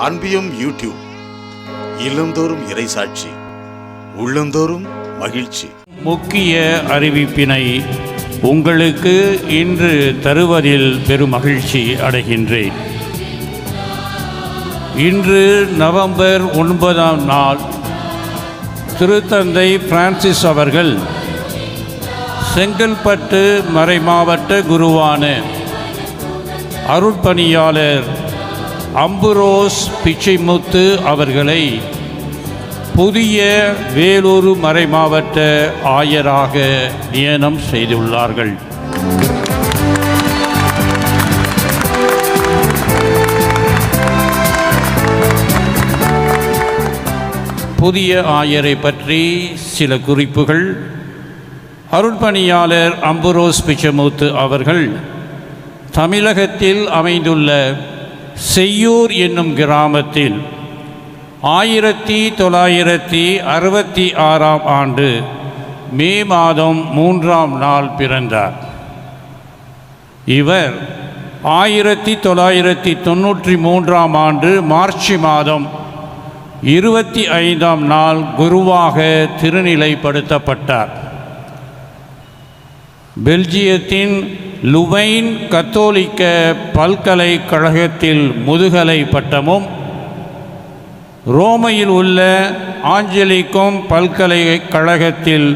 அன்பியம் YouTube. இல்லந்தோறும் இறைசாட்சி, உள்ளந்தோறும் மகிழ்ச்சி. முக்கிய அறிவிப்பினை உங்களுக்கு இன்று தருவதில் பெரும் மகிழ்ச்சி அடைகின்றேன். இன்று நவம்பர் 9ஆம் நாள் திருத்தந்தை பிரான்சிஸ் அவர்கள் செங்கல்பட்டு மறைமாவட்ட குருவான அருட்பணியாளர் அம்புரோஸ் பிச்சைமுத்து அவர்களை புதிய வேலூர் மறைமாவட்ட ஆயராக நியமனம் செய்துள்ளார்கள். புதிய ஆயரை பற்றி சில குறிப்புகள். அருட்பணியாளர் அம்புரோஸ் பிச்சைமுத்து அவர்கள் தமிழகத்தில் அமைந்துள்ள செய்யூர் என்னும் கிராமத்தில் 1966ஆம் ஆண்டு மே மாதம் 3ஆம் நாள் பிறந்தார். இவர் 1993ஆம் ஆண்டு மார்ச் மாதம் 25ஆம் நாள் குருவாக திருநிலைப்படுத்தப்பட்டார். பெல்ஜியத்தின் லுவைன் கத்தோலிக்க பல்கலைக்கழகத்தில் முதுகலை பட்டமும், ரோமையில் உள்ள ஆஞ்சலிக்கும் பல்கலைக்கழகத்தில்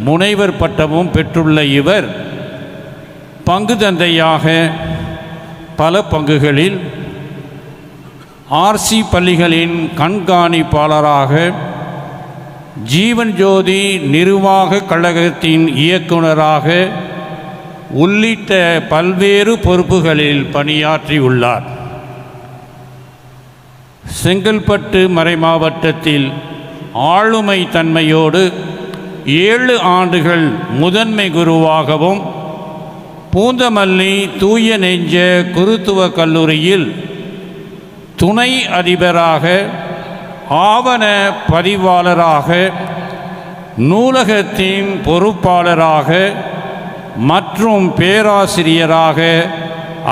முனைவர் பட்டமும் பெற்றுள்ள இவர் பங்கு தந்தையாக பல பங்குகளில் ஆர்சி பள்ளிகளின் கண்காணிப்பாளராக, ஜீவன் ஜோதி நிர்வாக கழகத்தின் இயக்குநராக உள்ளிட்ட பல்வேறு பொறுப்புகளில் பணியாற்றியுள்ளார். செங்கல்பட்டு மறைமாவட்டத்தில் ஆளுமை தன்மையோடு 7 ஆண்டுகள் முதன்மை குருவாகவும், பூந்தமல்லி தூய நெஞ்ச குருத்துவ கல்லூரியில் துணை அதிபராக, ஆவண பதிவாளராக, நூலகத்தின் பொறுப்பாளராக மற்றும் பேராசிரியராக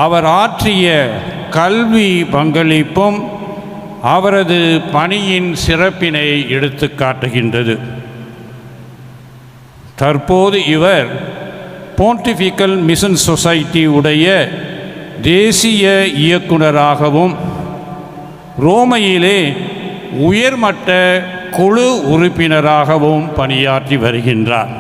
அவர் ஆற்றிய கல்வி பங்களிப்பும் அவரது பணியின் சிறப்பினை எடுத்து காட்டுகின்றது. தற்போது இவர் போன்டிஃபிக்கல் மிஷன் சொசைட்டி உடைய தேசிய இயக்குநராகவும், ரோமையிலே உயர்மட்ட குழு உறுப்பினராகவும் பணியாற்றி வருகின்றார்.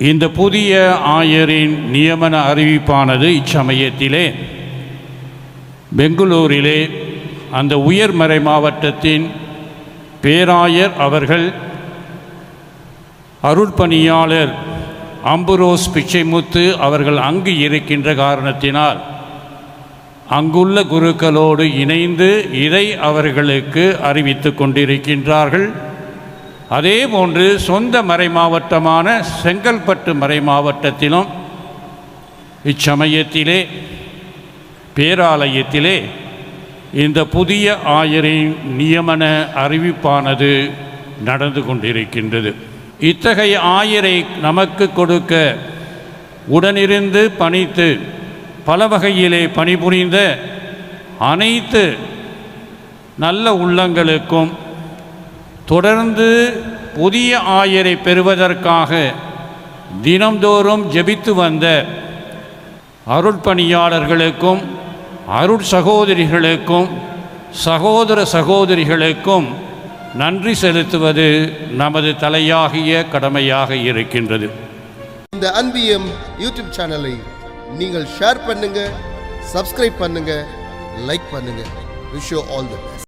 இந்த புதிய ஆயரின் நியமன அறிவிப்பானது இச்சமயத்திலே பெங்களூரிலே அந்த உயர்மறை மாவட்டத்தின் பேராயர் அவர்கள் அருட்பணியாளர் அம்புரோஸ் பிச்சைமுத்து அவர்கள் அங்கு இருக்கின்ற காரணத்தினால் அங்குள்ள குருக்களோடு இணைந்து இதை அவர்களுக்கு அறிவித்து கொண்டிருக்கின்றார்கள். அதேபோன்று சொந்த மறை மாவட்டமான செங்கல்பட்டு மறை மாவட்டத்திலும் இச்சமயத்திலே பேராலயத்திலே இந்த புதிய ஆயரின் நியமன அறிவிப்பானது நடந்து கொண்டிருக்கின்றது. இத்தகைய ஆயரை நமக்கு கொடுக்க உடனிருந்து பணித்து பல வகையிலே பணிபுரிந்த அனைத்து நல்ல உள்ளங்களுக்கும், தொடர்ந்து புதிய ஆயரை பெறுவதற்காக தினம்தோறும் ஜெபித்து வந்த அருட்பணியாளர்களுக்கும், அருட்சகோதரிகளுக்கும், சகோதர சகோதரிகளுக்கும் நன்றி செலுத்துவது நமது தலையாகிய கடமையாக இருக்கின்றது. இந்த அன்பியம் யூடியூப் சேனலை நீங்கள் ஷேர் பண்ணுங்க, சப்ஸ்கிரைப் பண்ணுங்க, லைக் பண்ணுங்க. Wish you all the best.